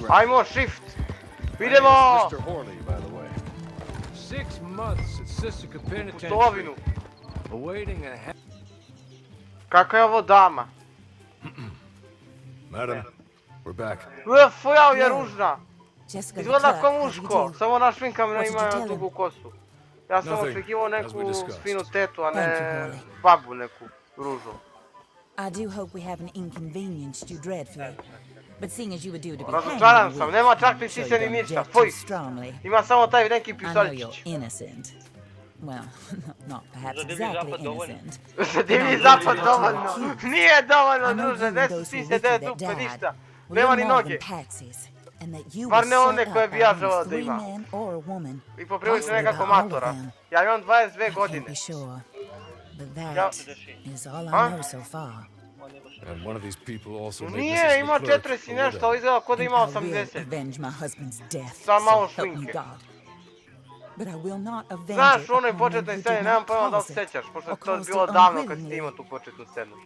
Ajmo, shift! Idemo! Mr. Horley, by the way. 6 months at Sisika Penitentiary, Putovinu. awaiting a Kakva je ovo dama? Madam, we're back. Fuja je ružna. Jessica Izgleda Leclerc, kao how do you muško, do? samo našminkam What did you ima tell him? dugu kosu. Ja sam Nothing, očekivao as we neku discussed. finu tetu, a Thank you, ne Holly. babu neku ružu. I do hope we haven't inconvenienced you dreadfully. But seeing as you were due to be Razočaran hanged in a sam, week, nema čak ni I'm sure sise you ni don't ništa, object fuj. too strongly. Ima samo taj neki I know pistoljčić. you're innocent. Well, not perhaps Za divlji exactly zapad dovoljno. innocent. Za divlji zapad dovoljno. Nije dovoljno, druže, ne su sise, ne dupe, ništa. Nema ni noge. Bar ne one koje bi ja želeo da ima. I poprilično nekako matora. Ja imam 22 godine. But Ja- that is all I Huh? know so far. And one of these people also made Nije, Mrs. ima Leclerc 40 i a widow. nešto, izgleda kao da ima And I will 80. avenge my husband's death. Sa malo so help me šminke. God. But I will not avenge Znaš, it u onoj upon početnoj men who sceni, did nemam not pojma da li cause se it, sjećaš, pošto or je to caused bilo it davno kad si unwittingly. imao tu početnu scenu.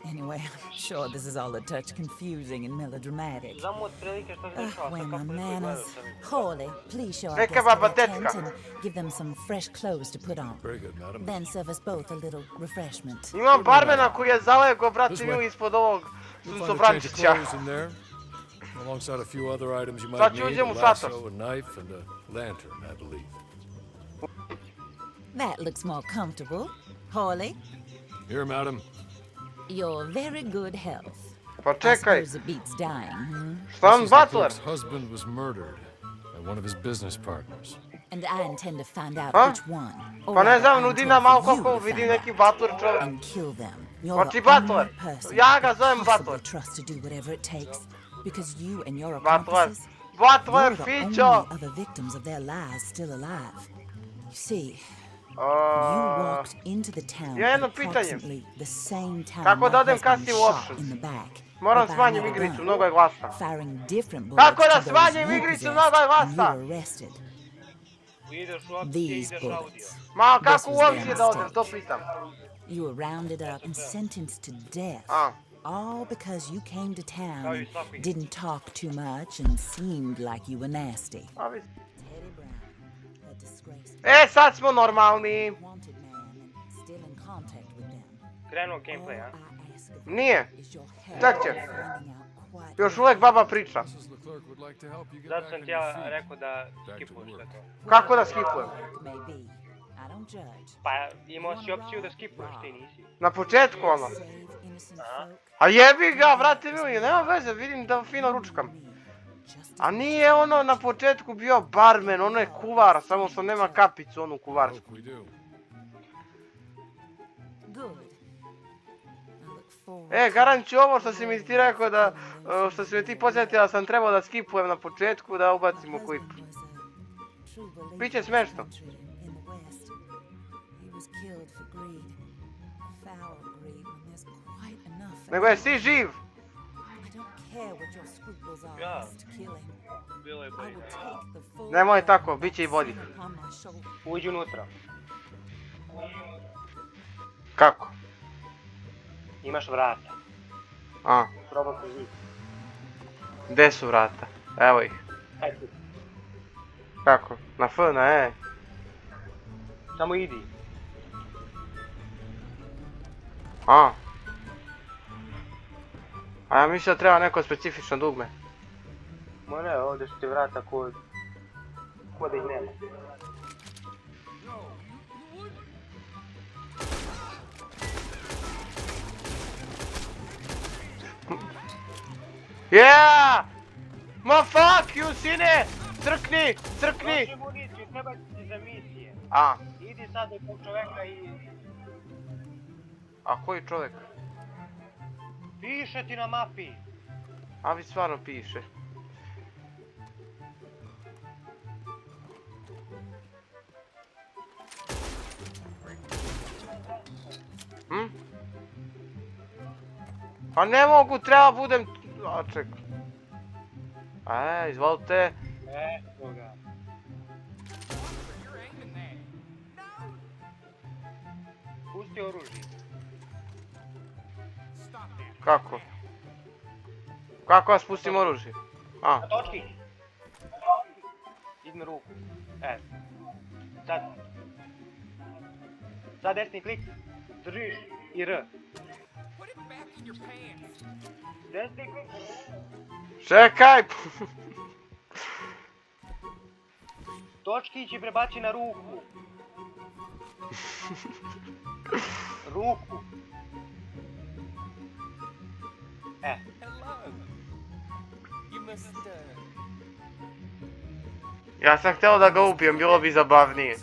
Anyway, I'm sure this is all a touch confusing and melodramatic. Znamo otprilike što se dešava, When sad my kako ne manners. gledaju Holly, please show our Neka guests baba to their tent tetka. and give them some fresh clothes to put on. Very good, madam. Then serve us both a little refreshment. Imam barmena koji je zalego, brate This mi, way. ispod ovog You'll find a change of suncobrančića. clothes in there, alongside a few other items you Sad might ću need, uđem a u šator. lasso, a knife, and a lantern, I believe. That looks more comfortable. Holly, Here, madam. you're very good health. Pa I čekaj, suppose it beats dying, hmm? šta on Mrs. butler? Leclerc's husband was murdered by one of his business partners. And I intend to find out Huh? which one. Or Pa ne rather, znam, I nudi intend nam for malo you kako to vidim find neki out butler čovjek. and kill them. You're Hoće the only butler. person Ja ga I zovem possibly butler. trust to do whatever it takes, because you and your Butler. accomplices, Butler, you're the fićo! only other victims of their lives still alive. You see, you walked into the town ja jedno at pitanje. approximately the same time Kako my da odem husband kasnije u was options? shot in the back. Moram by smanjim another igricu, gun, mnogo je glasna. firing different bullets Kako da to those smanjim you igricu, possessed mnogo je when you glasna? were arrested. Ideš u opcije, These ideš audio. bullets. Ma This kako was uopće their da odem, mistake. to pitam. You were rounded up and sentenced to death. A, All because you came to town Kao i and svaki. didn't talk too much and seemed like you were nasty. a vi- Teddy Brown, a disgraceful, E, sad smo normalni. wanted man and still in contact with them. Krenuo All gameplay, a? I ask of you Nije. is your help Tak in će. finding out quite Još uvijek baba priča. Mrs. Leclerc would like to help you get Zato back sam on ti your ja feet. rekao da Back to skipuješ sve work. to. Kako da skipujem? it may be. I don't judge. Pa imao si opciju da skipuješ, ti nisi. Na početku ono. Save innocent Aha. folk. A jebi ga, brate mili, nema veze, vidim da fino ručkam. Just A nije ono na početku bio barmen, ono je kuvar, samo što nema kapicu onu kuvarsku. Hope we do. good. I look forward E, to garant ću ovo što si mi ti rekao da, što si me ti podsjetila da sam trebao da skipujem na početku, da ubacim u klip. Biće smešno. Nego je si živ. Ja. Bilo je bolje. Nemoj tako, bit će i bolji. Uđi unutra. Kako? Imaš vrata. A, Probam kroz njih. gdje su vrata? Evo ih. Ajde tu. Kako? Na F, na E. Samo idi. A. A ja mislim da treba neko specifično dugme. Ma ne, ovdje su ti vrata ko da ih nema. Yeah! Ma fuck you, sine! Crkni! Crkni! Proši municiju, treba ti za misije. A, Idi sad do tog čoveka i... a koji čovjek? Piše ti na mapi. A vi stvarno piše. Hm? Pa ne mogu, treba budem... A čekaj. Izvolite. Eto ga. Pusti oružje. Kako? Kako ja spustim oružje? A, Na točki. Izmi ruku. Sad. Sad desni klik. Držiš i R. Desni klik. čekaj! Točkić i prebaci na ruku. Ruku. Ja sam htio da ga ubijem, bilo bi zabavnije.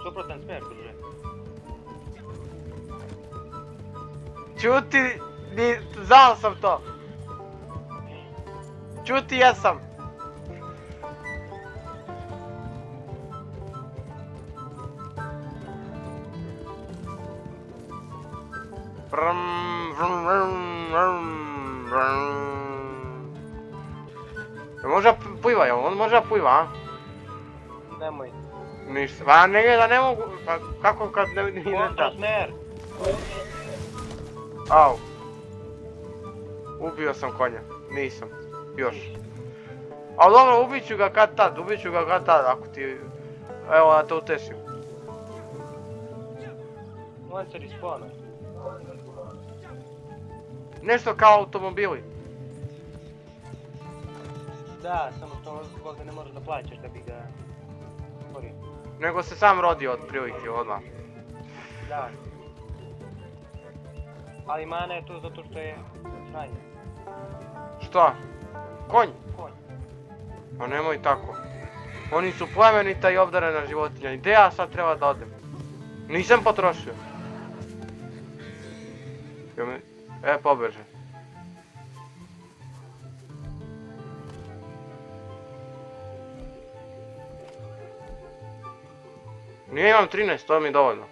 Suprotan smer, druže. Čuti, znao sam to. Čuti, jesam. Možda pliva, on možda pliva, a? Nemoj. Ništa, pa ne mogu, pa kako kad ne da? Kontra smer. Au. Ubio sam konja, nisam, još. Ali dobro, ubit ću ga kad tad, ako ti... Evo, da te utešim. On se respawna. Nešto kao automobili. Da, samo što zbog da ne možeš da plaćaš da bi ga stvorio. Nego se sam rodio od prilike, odmah. Da. Ali mana je tu zato što je sranje. Šta? Konj? Konj. Pa nemoj tako. Oni su plemenita i obdarena životinja. Gdje ja sad treba da odem? Nisam potrošio. Pobeže. Nije, imam 13, to mi je dovoljno.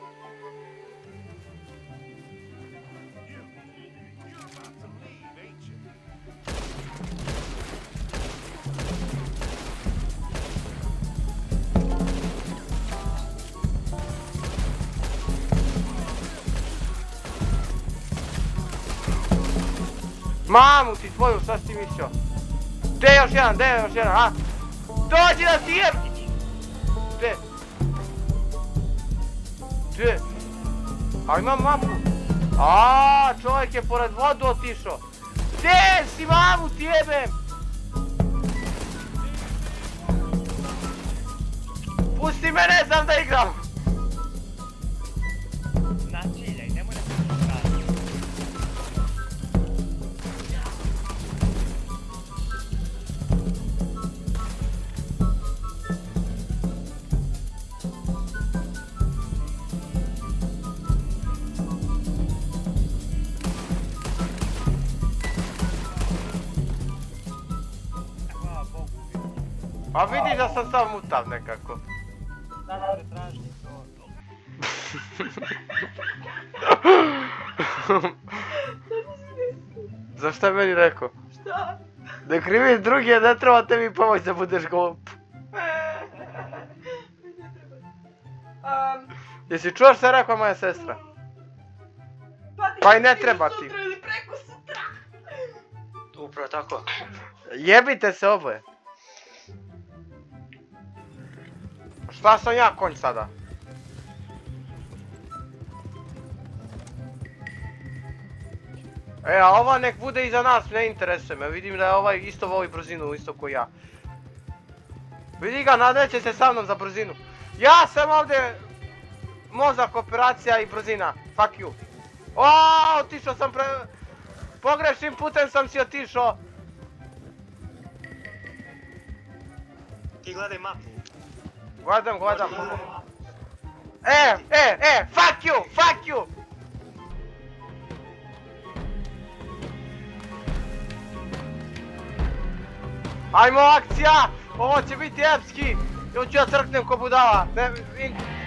Mamu ti tvoju, šta si ti mislio? Gdje je još jedan, a? Dođi da ti jem! Gdje? Gdje? A imam mapu. Aaaa, čovjek je pored vodu otišao. Gdje si, mamu ti jebem? Pusti me, ne znam da igram. Naciljaj, nemoj da se radi. A vidiš da sam sam mutav nekako. Sad se traži to. Zašto je meni rekao? Šta? Da kriviš drugi, ne treba tebi pomoć da budeš glup. Ne treba. Jesi čuo što je rekla moja sestra? Pa i ne treba ti. Sutra ili preko sutra. Upravo tako. Jebite se oboje. Šta sam ja konj sada? A ova nek bude iza nas, ne interesuje me. Vidim da je ovaj isto voli brzinu, isto ko ja. Vidi ga, nadreće se sa mnom za brzinu. Ja sam ovdje mozak, operacija i brzina. Fuck you. Oooo, otišao sam pogrešnim putem sam si otišao. Ti gledaj mapu. Gledam. Fuck you! Ajmo akcija! Ovo će biti epski! Ili ću ja crknem ko budala.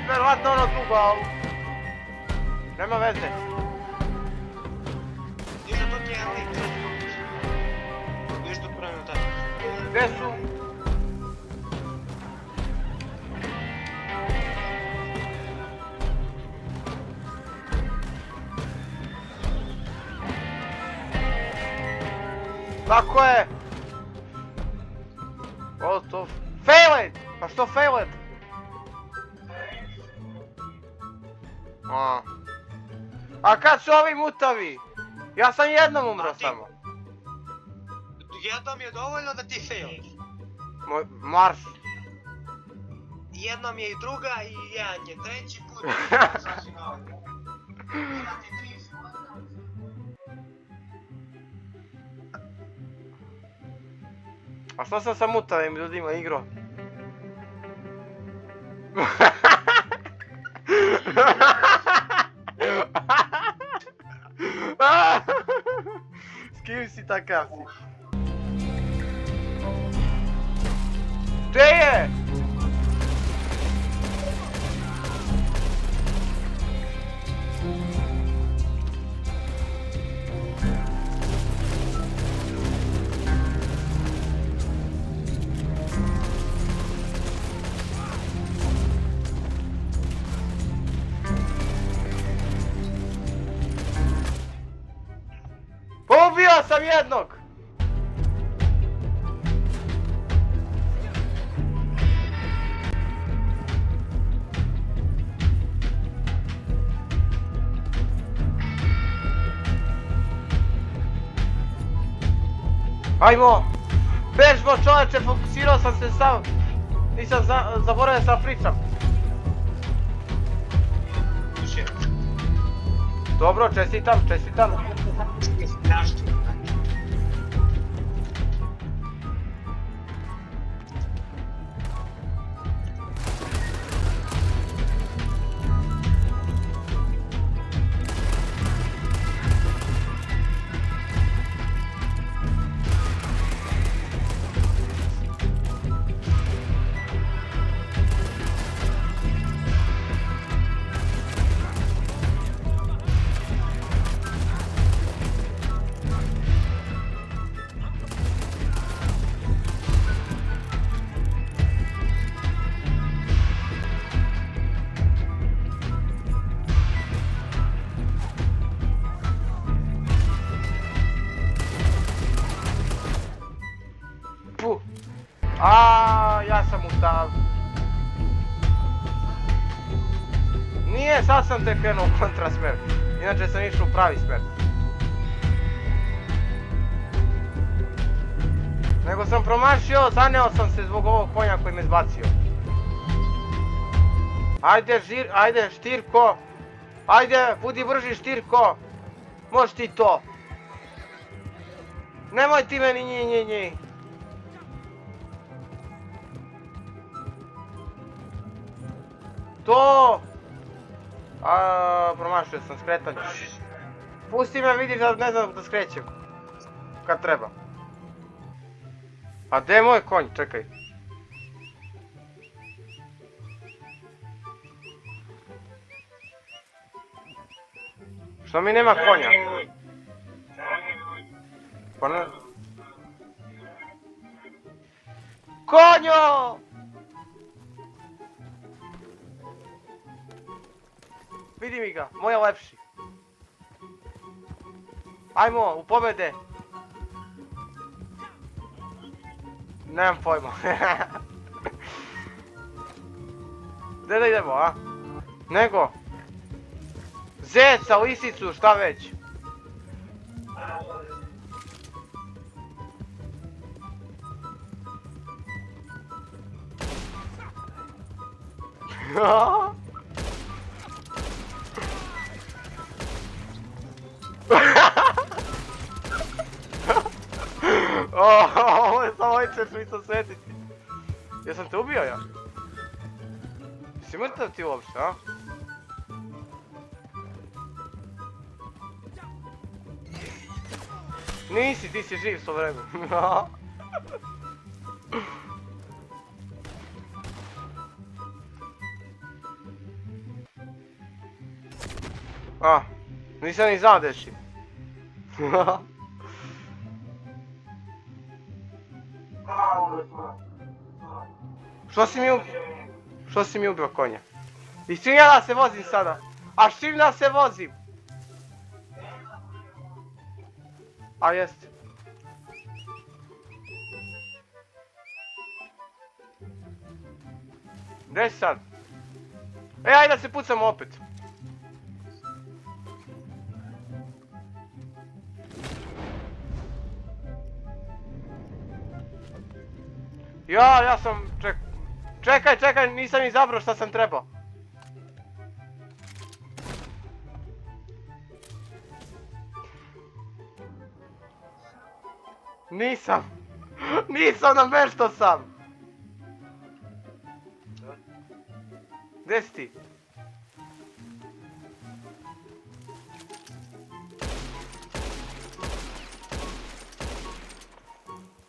Verovatno ono drugo, ali... Nema veze. Ništa to ti je lik. Ništa pravimo tako. Gdje su? Tako je! Što? Failed! Pa što failed? A kad su ovi mutavi? Ja sam jednom umro samo. Jednom je dovoljno da ti failiš. Marš. Jednom je i druga i jedan je treći put. A što sam sa mutavim ljudima igrao? S kim si takav si? Gdje je? Ubio sam jednog! Ajmo! Bežmo čovječe, fokusirao sam se sam. Nisam zaboravio sam pričam. Dobro, čestitam, čestitam. Ja sam u stavu. Nije, sad sam te krenuo u kontrasmer. Inače sam išao u pravi smer. Nego sam promašio, zaneo sam se zbog ovog konja koji me zbacio. Ajde Štirko. Ajde, budi brži Štirko. Možeš ti to. Nemoj ti meni nji. To! Promašio sam skretanje. Pusti me, vidiš da ne znam da skrećem. Kad treba. A gdje je moj konj? Čekaj. Što mi nema konja? Pa ne... Konjo! Vidi mi ga, moja lepši. Ajmo, u pobjede. Nemam pojma. Gdje da idemo, a? Nego. Zeca, lisicu, šta već. Ovo je samo ćeš mi se sjetiti. Jesam te ubio ja? Jesi mrtav ti uopšte, a? Nisi, ti si živ svo vreme. Nisam ni zadešim. Što si mi ubio konja? I s čim ja da se vozim sada? A s čim da se vozim? A jeste. Gdje si sad? Ajde da se pucamo opet. Ja sam... Čekaj, nisam izabrao šta sam trebao. Nisam namještao sam. Gdje si ti?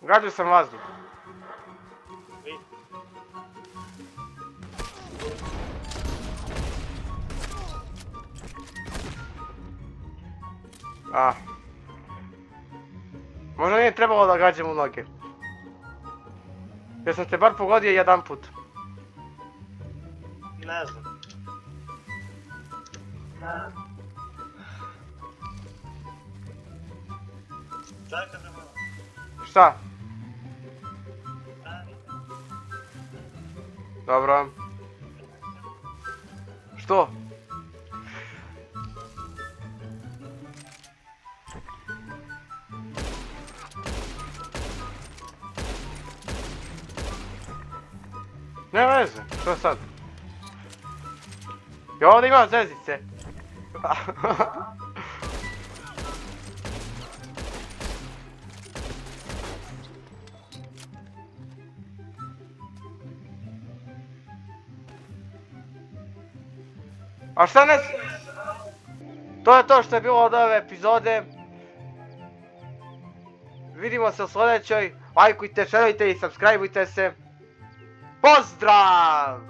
Gađao sam vazduh. Možda nije trebalo da gađam u noge. Jer sam te bar pogodio jedan put. Ne znam. Čekaj da malo. Šta? Dobro. Što? Ne veze, što sad? Ja ovdje imam zezice. A šta ne... To je to što je bilo od ove epizode. Vidimo se u sljedećoj. Lajkujte, šerujte i subscribeujte se. Pozdrav!